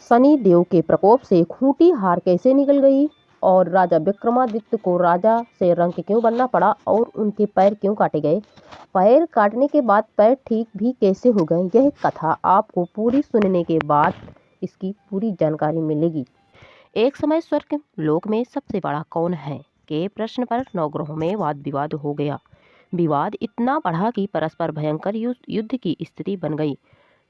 शनि देव के प्रकोप से खूंटी हार कैसे निकल गई और राजा विक्रमादित्य को राजा से रंक क्यों बनना पड़ा और उनके पैर क्यों काटे गए। पैर काटने के बाद पैर ठीक भी कैसे हो गए, यह कथा आपको पूरी सुनने के बाद इसकी पूरी जानकारी मिलेगी। एक समय स्वर्ग लोक में सबसे बड़ा कौन है के प्रश्न पर नवग्रहों में वाद विवाद हो गया। विवाद इतना बढ़ा कि परस्पर भयंकर युद्ध की स्थिति बन गई।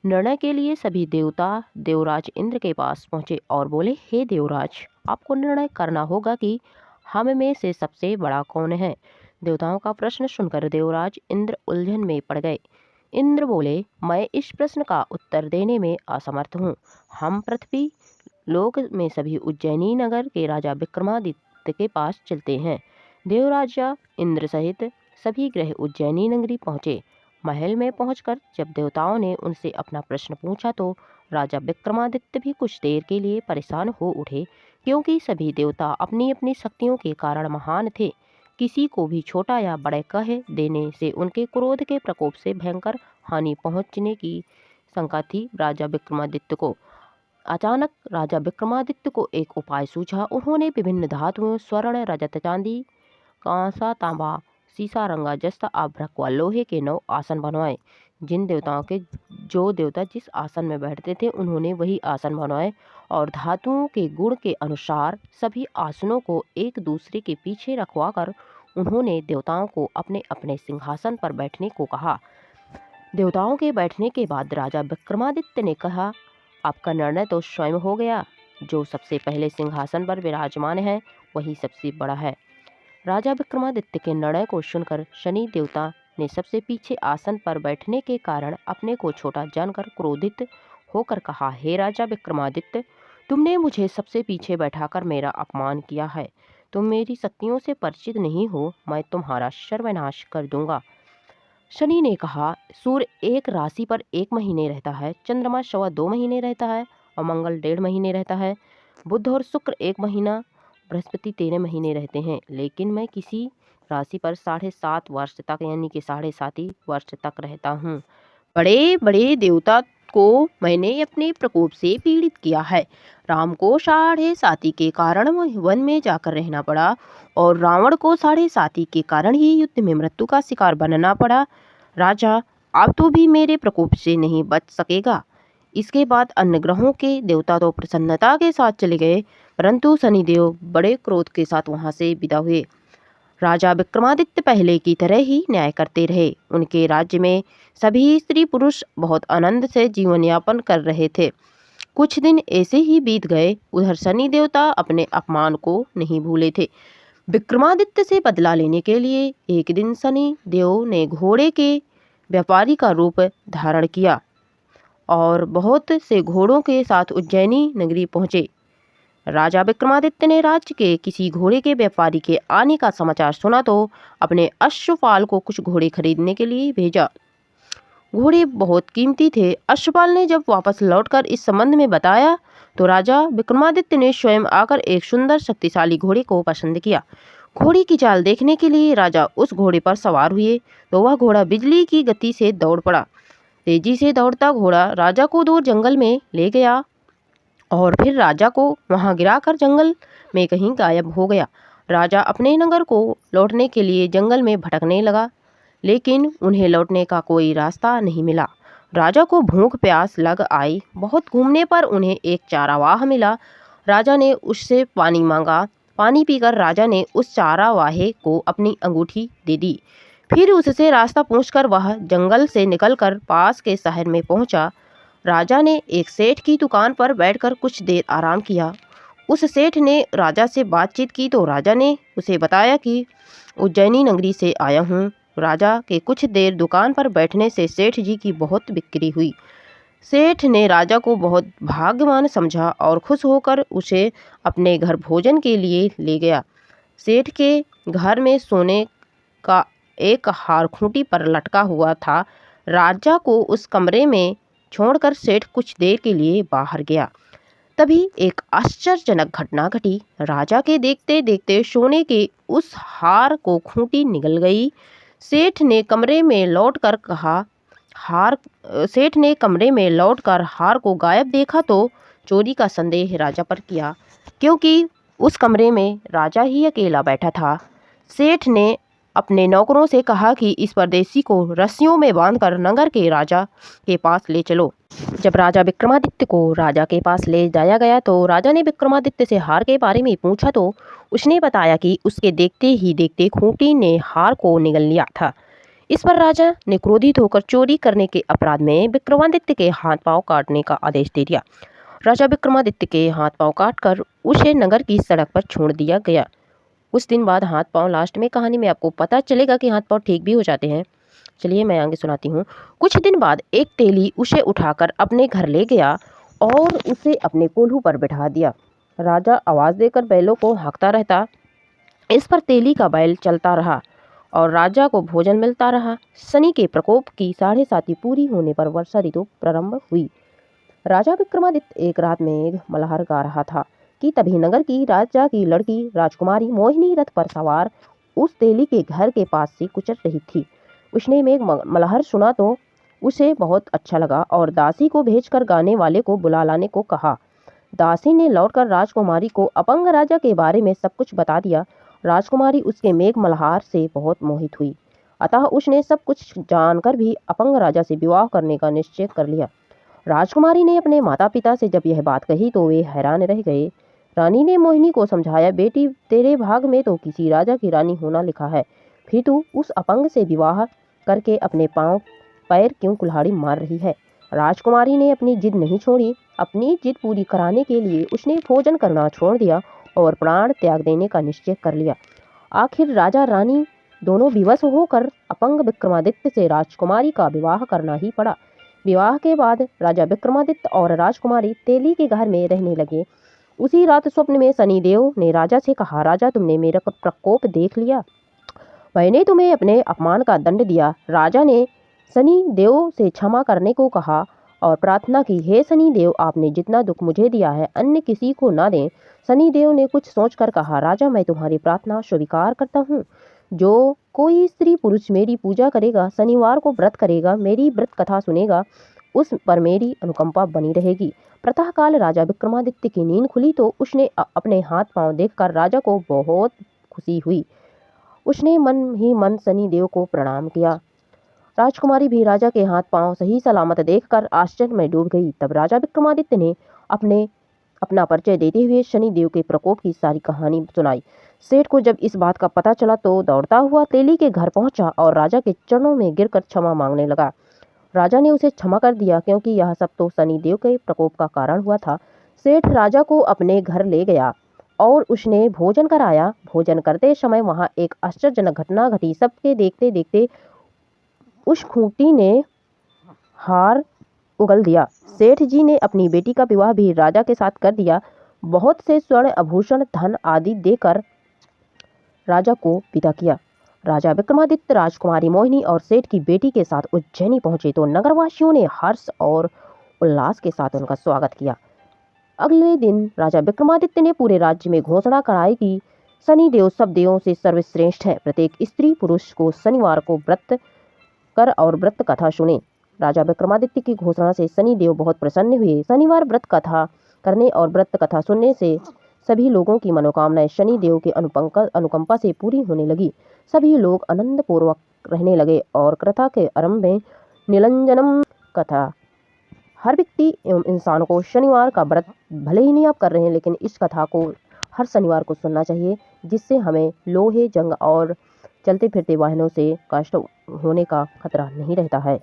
निर्णय के लिए सभी देवता देवराज इंद्र के पास पहुंचे और बोले, हे देवराज, आपको निर्णय करना होगा कि हम में से सबसे बड़ा कौन है। देवताओं का प्रश्न सुनकर देवराज इंद्र उलझन में पड़ गए। इंद्र बोले, मैं इस प्रश्न का उत्तर देने में असमर्थ हूँ। हम पृथ्वी लोक में सभी उज्जैनी नगर के राजा विक्रमादित्य के पास चलते हैं। देवराजा इंद्र सहित सभी ग्रह उज्जैनी नगरी पहुंचे। महल में पहुंचकर जब देवताओं ने उनसे अपना प्रश्न पूछा तो राजा विक्रमादित्य भी कुछ देर के लिए परेशान हो उठे, क्योंकि सभी देवता अपनी अपनी शक्तियों के कारण महान थे। किसी को भी छोटा या बड़े कह देने से उनके क्रोध के प्रकोप से भयंकर हानि पहुंचने की शंका थी। राजा विक्रमादित्य को अचानक राजा विक्रमादित्य को एक उपाय सूझा। उन्होंने विभिन्न धातुओं स्वर्ण, रजत, चांदी, कांसा, तांबा, सीसा, रंगा, जस्ता, आभ्रक व लोहे के 9 आसन बनवाए। जो देवता जिस आसन में बैठते थे उन्होंने वही आसन बनवाए और धातुओं के गुण के अनुसार सभी आसनों को एक दूसरे के पीछे रखवाकर उन्होंने देवताओं को अपने अपने सिंहासन पर बैठने को कहा। देवताओं के बैठने के बाद राजा विक्रमादित्य ने कहा, आपका निर्णय तो स्वयं हो गया। जो सबसे पहले सिंहासन पर विराजमान है वही सबसे बड़ा है। राजा विक्रमादित्य के निर्णय को सुनकर शनि देवता ने सबसे पीछे आसन पर बैठने के कारण अपने को छोटा जानकर क्रोधित होकर कहा, हे राजा विक्रमादित्य, तुमने मुझे सबसे पीछे बैठाकर मेरा अपमान किया है। तुम मेरी शक्तियों से परिचित नहीं हो, मैं तुम्हारा सर्वनाश कर दूंगा। शनि ने कहा, सूर्य एक राशि पर 1 महीने रहता है, चंद्रमा 2.25 महीने रहता है और मंगल 1.5 महीने रहता है। बुध और शुक्र 1 महीना, बृहस्पति 13 महीने रहते हैं, लेकिन मैं किसी राशि पर 7.5 वर्ष तक यानी कि 7.5 वर्ष तक रहता हूँ। बड़े बड़े देवता को मैंने अपने प्रकोप से पीड़ित किया है। राम को 7.5 के कारण वन में जाकर रहना पड़ा और रावण को 7.5 के कारण ही युद्ध में मृत्यु का शिकार बनना पड़ा। राजा, अब तो भी मेरे प्रकोप से नहीं बच सकेगा। इसके बाद अन्य ग्रहों के देवता तो प्रसन्नता के साथ चले गए, परंतु शनिदेव बड़े क्रोध के साथ वहां से विदा हुए। राजा विक्रमादित्य पहले की तरह ही न्याय करते रहे। उनके राज्य में सभी स्त्री पुरुष बहुत आनंद से जीवन यापन कर रहे थे। कुछ दिन ऐसे ही बीत गए। उधर शनि देवता अपने अपमान को नहीं भूले थे। विक्रमादित्य से बदला लेने के लिए एक दिन शनि देव ने घोड़े के व्यापारी का रूप धारण किया और बहुत से घोड़ों के साथ उज्जैनी नगरी पहुंचे। राजा विक्रमादित्य ने राज्य के किसी घोड़े के व्यापारी के आने का समाचार सुना तो अपने अश्वपाल को कुछ घोड़े खरीदने के लिए भेजा। घोड़े बहुत कीमती थे। अश्वपाल ने जब वापस लौटकर इस संबंध में बताया तो राजा विक्रमादित्य ने स्वयं आकर एक सुंदर शक्तिशाली घोड़े को पसंद किया। घोड़े की चाल देखने के लिए राजा उस घोड़े पर सवार हुए तो वह घोड़ा बिजली की गति से दौड़ पड़ा। तेजी से दौड़ता घोड़ा राजा को दूर जंगल में ले गया और फिर राजा को वहां गिराकर जंगल में कहीं गायब हो गया। राजा अपने नगर को लौटने के लिए जंगल में भटकने लगा, लेकिन उन्हें लौटने का कोई रास्ता नहीं मिला। राजा को भूख प्यास लग आई। बहुत घूमने पर उन्हें एक चारावाह मिला। राजा ने उससे पानी मांगा। पानी पीकर राजा ने उस चारावाहे को अपनी अंगूठी दे दी। फिर उससे रास्ता पूछकर वह जंगल से निकलकर पास के शहर में पहुंचा। राजा ने एक सेठ की दुकान पर बैठकर कुछ देर आराम किया। उस सेठ ने राजा से बातचीत की तो राजा ने उसे बताया कि उज्जैनी नगरी से आया हूँ। राजा के कुछ देर दुकान पर बैठने से सेठ जी की बहुत बिक्री हुई। सेठ ने राजा को बहुत भाग्यवान समझा और खुश होकर उसे अपने घर भोजन के लिए ले गया। सेठ के घर में सोने का एक हार खूंटी पर लटका हुआ था। राजा को उस कमरे में छोड़कर सेठ कुछ देर के लिए बाहर गया। तभी एक आश्चर्यजनक घटना घटी। राजा के देखते देखते सोने के उस हार को खूंटी निगल गई। सेठ ने कमरे में लौटकर हार को गायब देखा तो चोरी का संदेह राजा पर किया, क्योंकि उस कमरे में राजा ही अकेला बैठा था। सेठ ने अपने नौकरों से कहा कि इस परदेसी को रस्सियों में बांधकर नगर के राजा के पास ले चलो। जब राजा विक्रमादित्य को राजा के पास ले जाया गया तो राजा ने विक्रमादित्य से हार के बारे में पूछा तो उसने बताया कि उसके देखते ही देखते खूंटी ने हार को निगल लिया था। इस पर राजा ने क्रोधित होकर चोरी करने के अपराध में विक्रमादित्य के हाथ पांव काटने का आदेश दे दिया। राजा विक्रमादित्य के हाथ पांव काटकर उसे नगर की सड़क पर छोड़ दिया गया। कुछ दिन बाद हाथ पांव, लास्ट में कहानी में आपको पता चलेगा कि हाथ पांव ठीक भी हो जाते हैं। चलिए मैं आगे सुनाती हूँ। कुछ दिन बाद एक तेली उसे उठाकर अपने घर ले गया और उसे अपने कोल्हू पर बैठा दिया। राजा आवाज़ देकर बैलों को हाँकता रहता। इस पर तेली का बैल चलता रहा और राजा को भोजन मिलता रहा। शनि के प्रकोप की 7.5 पूरी होने पर वर्षा ऋतु प्रारंभ हुई। राजा विक्रमादित्य एक रात में मल्हार गा रहा था कि तभी नगर की राजा की लड़की राजकुमारी मोहिनी रथ पर सवार उस तेली के घर के पास से गुजर रही थी। उसने मेघ मल्हार सुना तो उसे बहुत अच्छा लगा और दासी को भेजकर गाने वाले को बुला लाने को कहा। दासी ने लौटकर राजकुमारी को अपंग राजा के बारे में सब कुछ बता दिया। राजकुमारी उसके मेघ मल्हार से बहुत मोहित हुई, अतः उसने सब कुछ जानकर भी अपंग राजा से विवाह करने का निश्चय कर लिया। राजकुमारी ने अपने माता पिता से जब यह बात कही तो वे हैरान रह गए। रानी ने मोहिनी को समझाया, बेटी तेरे भाग में तो किसी राजा की रानी होना लिखा है, फिर तू उस अपंग से विवाह करके अपने पांव पैर क्यों कुल्हाड़ी मार रही है। राजकुमारी ने अपनी जिद नहीं छोड़ी। अपनी जिद पूरी कराने के लिए उसने भोजन करना छोड़ दिया और प्राण त्याग देने का निश्चय कर लिया। आखिर राजा रानी दोनों विवश होकर अपंग विक्रमादित्य से राजकुमारी का विवाह करना ही पड़ा। विवाह के बाद राजा विक्रमादित्य और राजकुमारी तेली के घर में रहने लगे। उसी रात स्वप्न में शनिदेव ने राजा से कहा, राजा तुमने मेरा प्रकोप देख लिया, मैंने तुम्हें अपने अपमान का दंड दिया। राजा ने शनिदेव से क्षमा करने को कहा और प्रार्थना की, हे शनिदेव आपने जितना दुख मुझे दिया है अन्य किसी को ना दें। शनिदेव ने कुछ सोचकर कहा, राजा मैं तुम्हारी प्रार्थना स्वीकार करता हूँ। जो कोई स्त्री पुरुष मेरी पूजा करेगा, शनिवार को व्रत करेगा, मेरी व्रत कथा सुनेगा, उस पर मेरी अनुकंपा बनी रहेगी। प्रातःकाल राजा विक्रमादित्य की नींद खुली तो उसने अपने हाथ पांव देखकर राजा को बहुत खुशी हुई। उसने मन ही मन शनिदेव को प्रणाम किया। राजकुमारी भी राजा के हाथ पांव सही सलामत देखकर आश्चर्य में डूब गई। तब राजा विक्रमादित्य ने अपना परिचय देते हुए शनिदेव के प्रकोप की सारी कहानी सुनाई। सेठ को जब इस बात का पता चला तो दौड़ता हुआ तेली के घर पहुंचा और राजा के चरणों में गिरकर क्षमा मांगने लगा। राजा ने उसे क्षमा कर दिया क्योंकि यह सब तो शनिदेव के प्रकोप का कारण हुआ था। सेठ राजा को अपने घर ले गया और उसने भोजन कराया। भोजन करते समय वहां एक आश्चर्यजनक घटना घटी। सबके देखते देखते उस खूंटी ने हार उगल दिया। सेठ जी ने अपनी बेटी का विवाह भी राजा के साथ कर दिया। बहुत से स्वर्ण आभूषण धन आदि देकर राजा को विदा किया। राजा विक्रमादित्य राजकुमारी मोहिनी और सेठ की बेटी के साथ उज्जैनी पहुंचे तो नगरवासियों ने हर्ष और उल्लास के साथ उनका स्वागत किया। अगले दिन राजा विक्रमादित्य ने पूरे राज्य में घोषणा कराई कि शनिदेव सब देवों से सर्वश्रेष्ठ है। प्रत्येक स्त्री पुरुष को शनिवार को व्रत कर और व्रत कथा सुने। राजा विक्रमादित्य की घोषणा से शनिदेव बहुत प्रसन्न हुए। शनिवार व्रत कथा करने और व्रत कथा सुनने से सभी लोगों की मनोकामनाएं शनिदेव के अनुकंपा से पूरी होने लगी। सभी लोग आनंद पूर्वक रहने लगे और कथा के आरंभ में नीलांजनम कथा। हर व्यक्ति एवं इंसान को शनिवार का व्रत भले ही नहीं आप कर रहे हैं, लेकिन इस कथा को हर शनिवार को सुनना चाहिए, जिससे हमें लोहे जंग और चलते फिरते वाहनों से कष्ट होने का खतरा नहीं रहता है।